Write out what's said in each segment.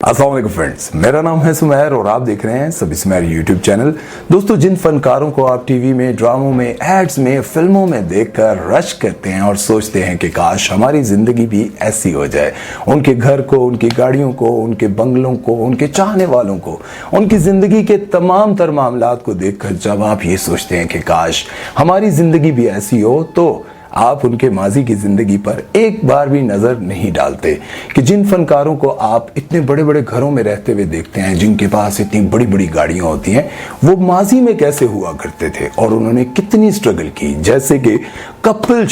अस्सलाम वालेकुम फ्रेंड्स, मेरा नाम है सुमेर और आप देख रहे हैं सभी सुमेर यूट्यूब चैनल। दोस्तों, जिन फनकारों को आप टीवी में, ड्रामों में, एड्स में, फिल्मों में देखकर रश करते हैं और सोचते हैं कि काश हमारी जिंदगी भी ऐसी हो जाए, उनके घर को, उनकी गाड़ियों को, उनके बंगलों को, उनके चाहने वालों को, उनकी जिंदगी के तमाम तर मामलात को देखकर जब आप ये सोचते हैं कि काश हमारी जिंदगी भी ऐसी हो, तो आप उनके माजी की जिंदगी पर एक बार भी नजर नहीं डालते कि जिन फनकारों को आप इतने बड़े बड़े घरों में रहते हुए देखते हैं, जिनके पास इतनी बड़ी बड़ी गाड़ियां होती हैं, वो माजी में कैसे हुआ करते थे और उन्होंने कितनी स्ट्रगल की। जैसे कि कपिल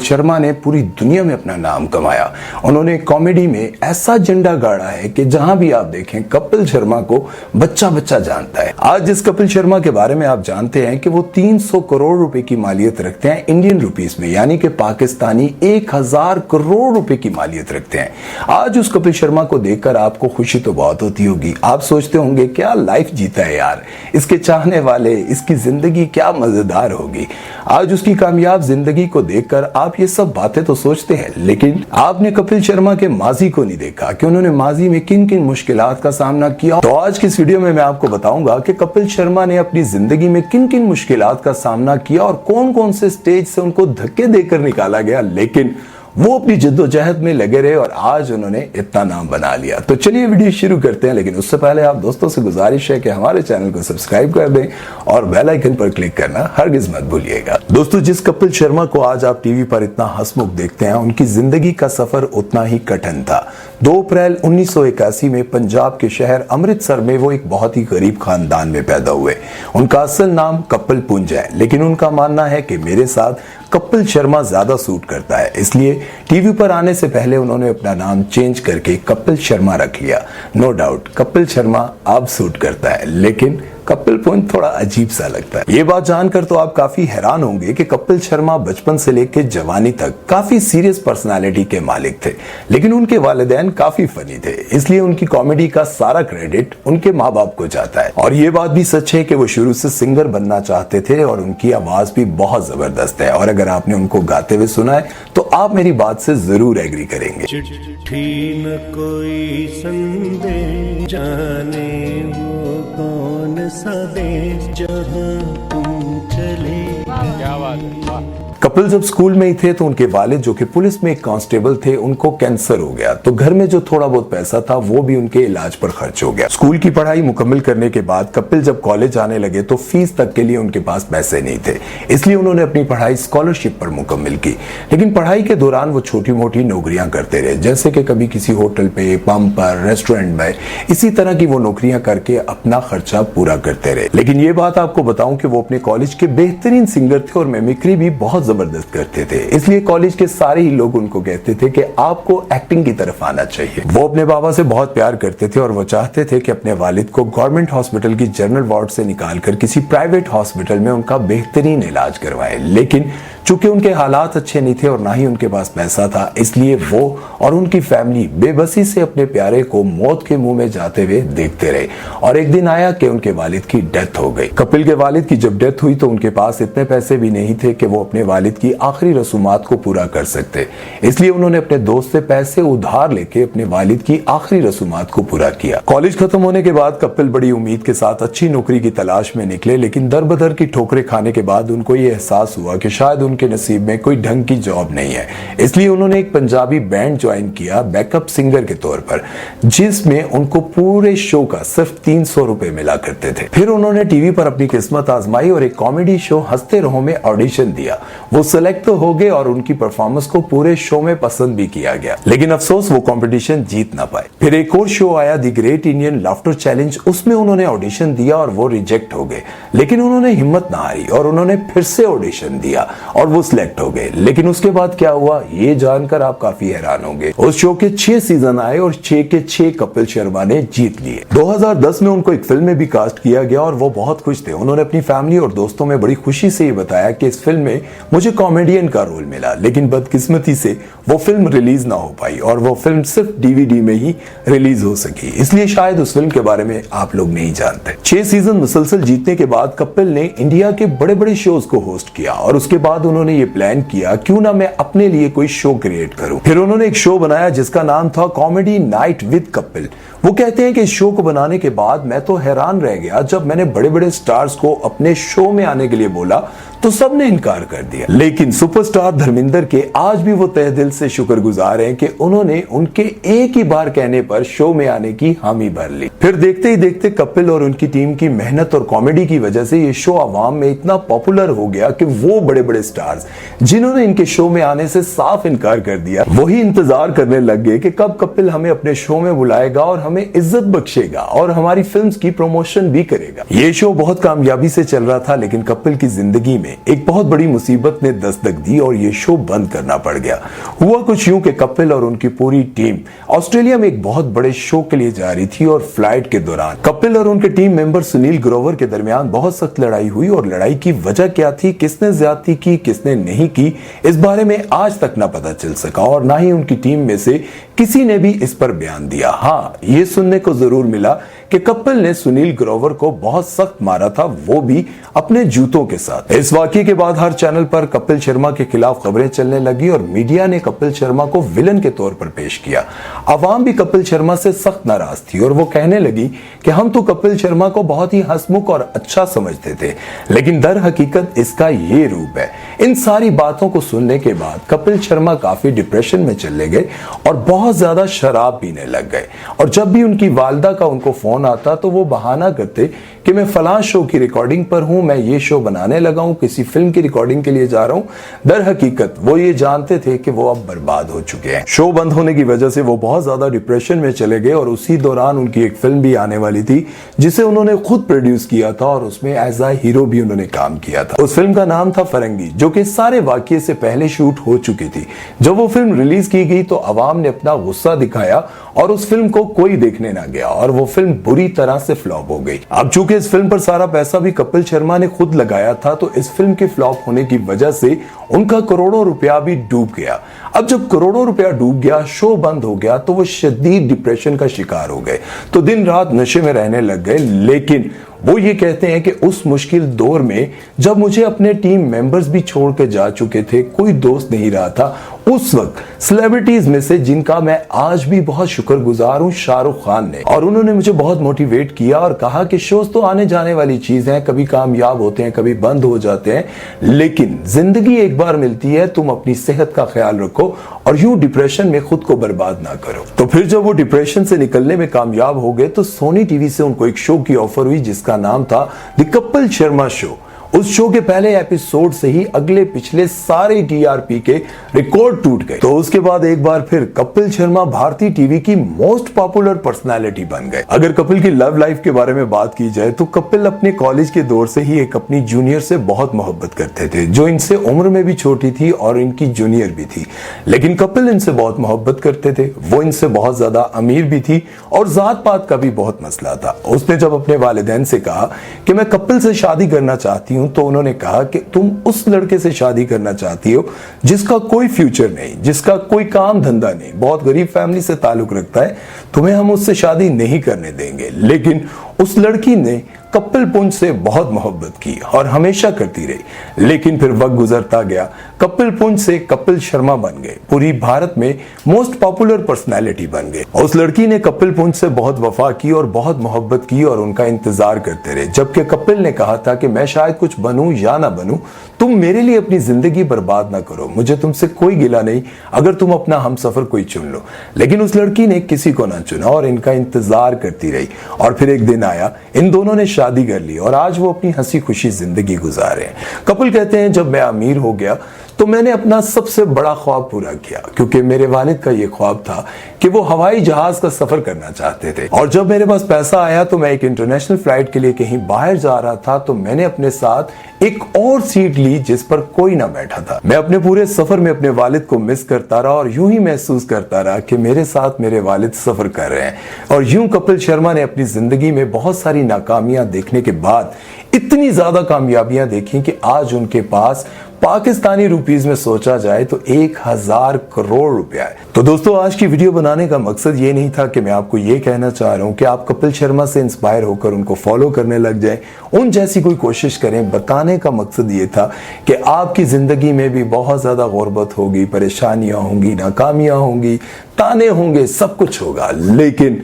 शर्मा ने पूरी दुनिया में अपना नाम कमाया। उन्होंने कॉमेडी में ऐसा झंडा गाड़ा है कि जहां भी आप देखें कपिल शर्मा को बच्चा बच्चा जानता है। आज जिस कपिल शर्मा के बारे में आप जानते हैं कि वो 300 करोड़ रुपए की मालियत रखते हैं इंडियन रुपीस में, यानी कि पाकिस्तानी 1000 करोड़ रुपए की मालियत रखते हैं। आज उस कपिल शर्मा को देखकर आपको खुशी तो बहुत होती होगी। आप सोचते होंगे क्या लाइफ जीता है यार, इसके चाहने वाले, इसकी जिंदगी क्या मजेदार होगी। आज उसकी कामयाब जिंदगी को देखकर आप ये सब बातें तो सोचते हैं, लेकिन आपने कपिल शर्मा के माजी को नहीं देखा कि उन्होंने माजी में किन किन मुश्किलात का सामना किया। तो आज की इस वीडियो में मैं आपको बताऊंगा कि कपिल शर्मा ने अपनी जिंदगी में किन किन मुश्किलात का सामना किया और कौन कौन से स्टेज से उनको धक्के देकर निकाला गया, लेकिन वो अपनी जद्दोजहद में लगे रहे और आज उन्होंने इतना नाम बना लिया। तो चलिए वीडियो शुरू करते हैं, लेकिन उससे पहले आप दोस्तों से गुजारिश है कि हमारे चैनल को सब्सक्राइब कर दें और बेल आइकन पर क्लिक करना हरगिज मत भूलिएगा। दोस्तों, जिस कपिल शर्मा को आज आप टीवी पर इतना हंसमुख देखते हैं, उनकी जिंदगी का सफर उतना ही कठिन था। 2 अप्रैल 1981 में पंजाब के शहर अमृतसर में वो एक बहुत ही गरीब खानदान में पैदा हुए। उनका असल नाम कपिल पुंज है, लेकिन उनका मानना है कि मेरे साथ कपिल शर्मा ज्यादा सूट करता है, इसलिए टीवी पर आने से पहले उन्होंने अपना नाम चेंज करके कपिल शर्मा रख लिया। नो डाउट कपिल शर्मा अब सूट करता है, लेकिन कपिल पुंज थोड़ा अजीब सा लगता है। ये बात जानकर तो आप काफी हैरान होंगे कि कपिल शर्मा बचपन से लेकर जवानी तक काफी सीरियस पर्सनालिटी के मालिक थे, लेकिन उनके वालिदैन काफी फनी थे, इसलिए उनकी कॉमेडी का सारा क्रेडिट उनके माँ बाप को जाता है। और ये बात भी सच है कि वो शुरू से सिंगर बनना चाहते थे और उनकी आवाज भी बहुत जबरदस्त है। और अगर आपने उनको गाते हुए सुना है तो आप मेरी बात से जरूर एग्री करेंगे। चिट्ठी न कोई संदेश, जाने वो कौन सा देश जहां तुम चले। क्या बात है। कपिल जब स्कूल में ही थे तो उनके वालिद, जो कि पुलिस में एक कांस्टेबल थे, उनको कैंसर हो गया। तो घर में जो थोड़ा बहुत पैसा था वो भी उनके इलाज पर खर्च हो गया। स्कूल की पढ़ाई मुकम्मल करने के बाद कपिल जब कॉलेज आने लगे तो फीस तक के लिए उनके पास पैसे नहीं थे, इसलिए उन्होंने अपनी पढ़ाई स्कॉलरशिप पर मुकम्मल की। लेकिन पढ़ाई के दौरान वो छोटी मोटी नौकरियां करते रहे, जैसे कि कभी किसी होटल पे, पंप पर, रेस्टोरेंट में, इसी तरह की वो नौकरियां करके अपना खर्चा पूरा करते रहे। लेकिन ये बात आपको बताऊं कि वो अपने कॉलेज के बेहतरीन सिंगर थे और मिमिक्री भी बहुत जबरदस्त करते थे, इसलिए कॉलेज के सारे ही लोग उनको कहते थे कि आपको एक्टिंग की तरफ आना चाहिए। वो अपने बाबा से बहुत प्यार करते थे और वो चाहते थे कि अपने वालिद को गवर्नमेंट हॉस्पिटल की जनरल वार्ड से निकालकर किसी प्राइवेट हॉस्पिटल में उनका बेहतरीन इलाज करवाएं, लेकिन चूंकि उनके हालात अच्छे नहीं थे और ना ही उनके पास पैसा था, इसलिए वो और उनकी फैमिली बेबसी से अपने प्यारे को मौत के मुंह में जाते हुए देखते रहे। और एक दिन आया कि उनके वालिद की डेथ हो गई। कपिल के वालिद की जब डेथ हुई तो उनके पास इतने पैसे भी नहीं थे कि वो अपने वालिद की आखिरी रसूमात को पूरा कर सकते, इसलिए उन्होंने अपने दोस्त से पैसे उधार लेके अपने वालिद की आखिरी रसूमात को पूरा किया। कॉलेज खत्म होने के बाद कपिल बड़ी उम्मीद के साथ अच्छी नौकरी की तलाश में निकले, लेकिन दर बदर की ठोकरें खाने के बाद उनको ये एहसास हुआ कि शायद उनके नसीब में कोई ढंग की जॉब नहीं है, इसलिए उन्होंने एक पंजाबी बैंड ज्वाइन किया बैकअप सिंगर के तौर पर, जिसमें उनको पूरे शो का सिर्फ 300 रुपए मिला करते थे। फिर उन्होंने टीवी पर अपनी किस्मत आजमाई और एक कॉमेडी शो हंसते रहो में ऑडिशन दिया। वो सेलेक्ट तो हो गए और उनकी परफॉर्मेंस को पूरे शो में पसंद भी किया गया, लेकिन अफसोस वो कंपटीशन जीत ना पाए। फिर एक और शो आया the great Indian laughter challenge, उसमें उन्होंने ऑडिशन दिया और वो रिजेक्ट हो गए, लेकिन उन्होंने हिम्मत ना हारी और उन्होंने फिर से ऑडिशन दिया और वो सिलेक्ट हो गए। लेकिन उसके बाद क्या हुआ ये जानकर आप काफी हैरान होंगे। उस शो के 6 सीजन आए और 6 के 6 कपिल शर्मा ने जीत लिए। 2010 में उनको एक फिल्म में भी कास्ट किया गया और वो बहुत खुश थे। उन्होंने अपनी फैमिली और दोस्तों में बड़ी खुशी से ये बताया कि इस फिल्म में मुझे कॉमेडियन का रोल मिला, लेकिन बदकिस्मती से वो फिल्म रिलीज ना हो पाई और वो फिल्म सिर्फ डीवीडी में ही रिलीज हो सकी, इसलिए शायद उस फिल्म के बारे में आप लोग नहीं जानते। 6 सीजन मुसलसल जीतने के बाद कपिल ने इंडिया के बड़े बड़े शोज को होस्ट किया और उसके बाद उन्होंने ये प्लान किया क्यों ना मैं अपने लिए कोई शो क्रिएट करूं। फिर उन्होंने एक शो बनाया जिसका नाम था कॉमेडी नाइट विद कपिल। वो कहते हैं कि इस शो को बनाने के बाद मैं तो हैरान रह गया, जब मैंने बड़े बड़े स्टार्स को अपने शो में आने के लिए बोला तो सबने इनकार कर दिया, लेकिन सुपरस्टार धर्मेंद्र के आज भी वो तहे दिल से शुक्रगुजार हैं कि उन्होंने उनके एक ही बार कहने पर शो में आने की हामी भर ली। फिर देखते ही देखते कपिल और उनकी टीम की मेहनत और कॉमेडी की वजह से ये शो आवाम में इतना पॉपुलर हो गया कि वो बड़े बड़े स्टार्स जिन्होंने इनके शो में आने से साफ इनकार कर दिया, वही इंतजार करने लग गए कि कब कपिल हमें अपने शो में बुलाएगा और हमें इज्जत बख्शेगा और हमारी फिल्म्स की प्रमोशन भी करेगा। ये शो बहुत कामयाबी से चल रहा था, लेकिन कपिल की जिंदगी में एक बहुत बड़ी मुसीबत ने दस्तक दी और ये शो बंद करना पड़ गया। हुआ कुछ यूं कि कपिल और उनकी पूरी टीम ऑस्ट्रेलिया में एक बहुत बड़े शो के लिए जा रही थी और फ्लाइट के दौरान कपिल और उनके टीम मेंबर सुनील ग्रोवर के दरमियान बहुत सख्त लड़ाई हुई और लड़ाई की वजह क्या थी, किसने ज्यादती की, किसने नहीं की, इस बारे में आज तक ना पता चल सका और ना ही उनकी टीम में से किसी ने भी इस पर बयान दिया। हाँ, ये सुनने को जरूर मिला कि कपिल ने सुनील ग्रोवर को बहुत सख्त मारा था, वो भी अपने जूतों के साथ। इस वाकये के बाद हर चैनल पर कपिल शर्मा के खिलाफ खबरें चलने लगी और मीडिया ने कपिल शर्मा को विलन के तौर पर पेश किया। आवाम भी कपिल शर्मा से सख्त नाराज थी और वो कहने लगी कि हम तो कपिल शर्मा को बहुत ही हंसमुख और अच्छा समझते थे, लेकिन दर हकीकत इसका ये रूप है। इन सारी बातों को सुनने के बाद कपिल शर्मा काफी डिप्रेशन में चले गए और बहुत ज्यादा शराब पीने लग गए और जब भी उनकी वालिदा का उनको फोन आता तो वो बहाना करते कि मैं फलां शो की रिकॉर्डिंग पर हूं, मैं ये शो बनाने लगा हूं, किसी फिल्म की रिकॉर्डिंग के लिए जा रहा हूं। दर हकीकत वो ये जानते थे कि वो अब बर्बाद हो चुके हैं। शो बंद होने की वजह से वो बहुत ज्यादा डिप्रेशन में चले गए और उसी दौरान उनकी एक फिल्म भी आने वाली थी जिसे उन्होंने खुद प्रोड्यूस किया था और उसमें एज अ हीरो भी उन्होंने काम किया था। उस फिल्म का नाम था फरंगी, जो कि सारे वाकये से पहले शूट हो चुकी थी। जब वो फिल्म रिलीज की गई तो अवाम ने अपना गुस्सा दिखाया और उस फिल्म को कोई देखने ना गया और वो फिल्म बुरी तरह से फ्लॉप हो गई। अब चूंकि इस फिल्म पर सारा पैसा भी कपिल शर्मा ने खुद लगाया था तो इस फिल्म के फ्लॉप होने की वजह से उनका करोड़ों रुपया भी डूब गया। अब जब करोड़ों रुपया डूब गया, शो बंद हो गया, तो वो शदीद डिप्रेशन का शिकार हो गए, तो दिन रात नशे में रहने लग गए। लेकिन वो ये कहते हैं कि उस मुश्किल दौर में जब मुझे अपने टीम मेंबर्स भी छोड़ के जा चुके थे, कोई दोस्त नहीं रहा था, उस वक्त सेलिब्रिटीज में से जिनका मैं आज भी बहुत शुक्रगुजार हूं, शाहरुख खान ने, और उन्होंने मुझे बहुत मोटिवेट किया और कहा कि शोज तो आने जाने वाली चीज है, कभी कामयाब होते हैं, कभी बंद हो जाते हैं, लेकिन जिंदगी एक बार मिलती है, तुम अपनी सेहत का ख्याल रखो और यूं डिप्रेशन में खुद को बर्बाद ना करो। तो फिर जब वो डिप्रेशन से निकलने में कामयाब हो गए तो सोनी टीवी से उनको एक शो की ऑफर हुई जिसका नाम था द कपिल शर्मा शो। उस शो के पहले एपिसोड से ही अगले पिछले सारे टीआरपी के रिकॉर्ड टूट गए। तो उसके बाद एक बार फिर कपिल शर्मा भारतीय टीवी की मोस्ट पॉपुलर पर्सनालिटी बन गए। अगर कपिल की लव लाइफ के बारे में बात की जाए तो कपिल अपने कॉलेज के दौर से ही एक अपनी जूनियर से बहुत मोहब्बत करते थे, जो इनसे उम्र में भी छोटी थी और इनकी जूनियर भी थी। लेकिन कपिल इनसे बहुत मोहब्बत करते थे, वो इनसे बहुत ज्यादा अमीर भी थी और जात पात का भी बहुत मसला था। उसने जब अपने वालिदैन से कहा कि मैं कपिल से शादी करना चाहती हूँ तो उन्होंने कहा कि तुम उस लड़के से शादी करना चाहती हो जिसका कोई फ्यूचर नहीं, जिसका कोई काम धंधा नहीं, बहुत गरीब फैमिली से ताल्लुक रखता है, तुम्हें हम उससे शादी नहीं करने देंगे। लेकिन उस लड़की ने कपिल पुंज से बहुत मोहब्बत की और हमेशा करती रही। लेकिन फिर वक्त गुजरता गया, कपिल पुंज से कपिल शर्मा बन गए, पूरी भारत में मोस्ट पॉपुलर पर्सनालिटी बन गए। उस लड़की ने कपिल पुंज से बहुत वफा की और बहुत मोहब्बत की और उनका इंतजार करते रहे, जबकि कपिल ने कहा था कि मैं शायद कुछ बनूं या ना बनूं, तुम मेरे लिए अपनी जिंदगी बर्बाद ना करो, मुझे तुमसे कोई गिला नहीं अगर तुम अपना हमसफर कोई चुन लो। लेकिन उस लड़की ने किसी को ना चुना और इनका इंतजार करती रही और फिर एक दिन आया, इन दोनों ने शादी कर ली और आज वो अपनी हंसी खुशी जिंदगी गुजार रहे हैं। कपिल कहते हैं जब मैं अमीर हो गया तो मैंने अपना सबसे बड़ा ख्वाब पूरा किया, क्योंकि मेरे वालिद का ये ख्वाब था कि वो हवाई जहाज का सफर करना चाहते थे। और जब मेरे पास पैसा आया तो मैं एक इंटरनेशनल फ्लाइट के लिए कहीं बाहर जा रहा था तो मैंने अपने साथ एक और सीट ली जिस पर कोई ना बैठा था। मैं अपने पूरे सफर में अपने वालिद को मिस करता रहा और यूं ही महसूस करता रहा कि मेरे साथ मेरे वालिद सफर कर रहे हैं। और यूं कपिल शर्मा ने अपनी जिंदगी में बहुत सारी नाकामियां देखने के बाद इतनी ज्यादा कामयाबियां देखी कि आज उनके पास पाकिस्तानी रुपीस में सोचा जाए तो 1000 करोड़ रुपया है। तो दोस्तों आज की वीडियो बनाने का मकसद ये नहीं था कि मैं आपको ये कहना चाह रहा हूं कि आप कपिल शर्मा से इंस्पायर होकर उनको फॉलो करने लग जाएं, उन जैसी कोई कोशिश करें। बताने का मकसद ये था कि आपकी जिंदगी में भी बहुत ज्यादा गुर्बत होगी, परेशानियां होंगी, नाकामियां होंगी, ताने होंगे, सब कुछ होगा, लेकिन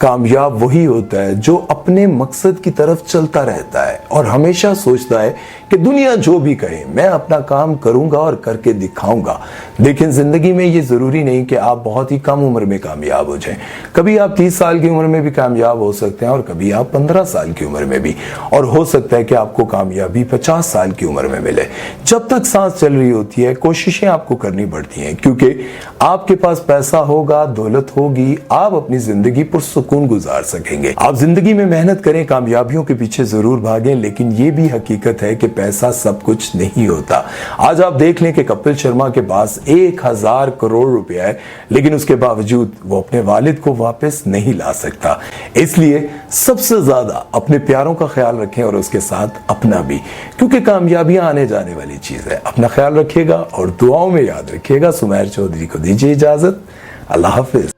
कामयाब वही होता है जो अपने मकसद की तरफ चलता रहता है और हमेशा सोचता है कि दुनिया जो भी कहे मैं अपना काम करूंगा और करके दिखाऊंगा। लेकिन जिंदगी में ये जरूरी नहीं कि आप बहुत ही कम उम्र में कामयाब हो जाएं। कभी आप 30 साल की उम्र में भी कामयाब हो सकते हैं और कभी आप 15 साल की उम्र में भी, और हो सकता है कि आपको कामयाबी 50 साल की उम्र में मिले। जब तक सांस चल रही होती है कोशिशें आपको करनी पड़ती हैं, क्योंकि आपके पास पैसा होगा, दौलत होगी, आप अपनी जिंदगी पुरसुकून गुजार सकेंगे। आप जिंदगी में मेहनत करें, कामयाबियों के पीछे जरूर भागें, लेकिन ये भी हकीकत है कि पैसा सब कुछ नहीं होता। आज आप देख लें कि कपिल शर्मा के पास 1000 करोड़ रुपया है, लेकिन उसके बावजूद वो अपने वालिद को वापस नहीं ला सकता। इसलिए सबसे ज्यादा अपने प्यारों का ख्याल रखें और उसके साथ अपना भी, क्योंकि कामयाबियां आने जाने वाली चीज है। अपना ख्याल रखिएगा और दुआओं में याद रखिएगा। सुमैर चौधरी को दीजिए इजाजत। अल्लाह हाफिज।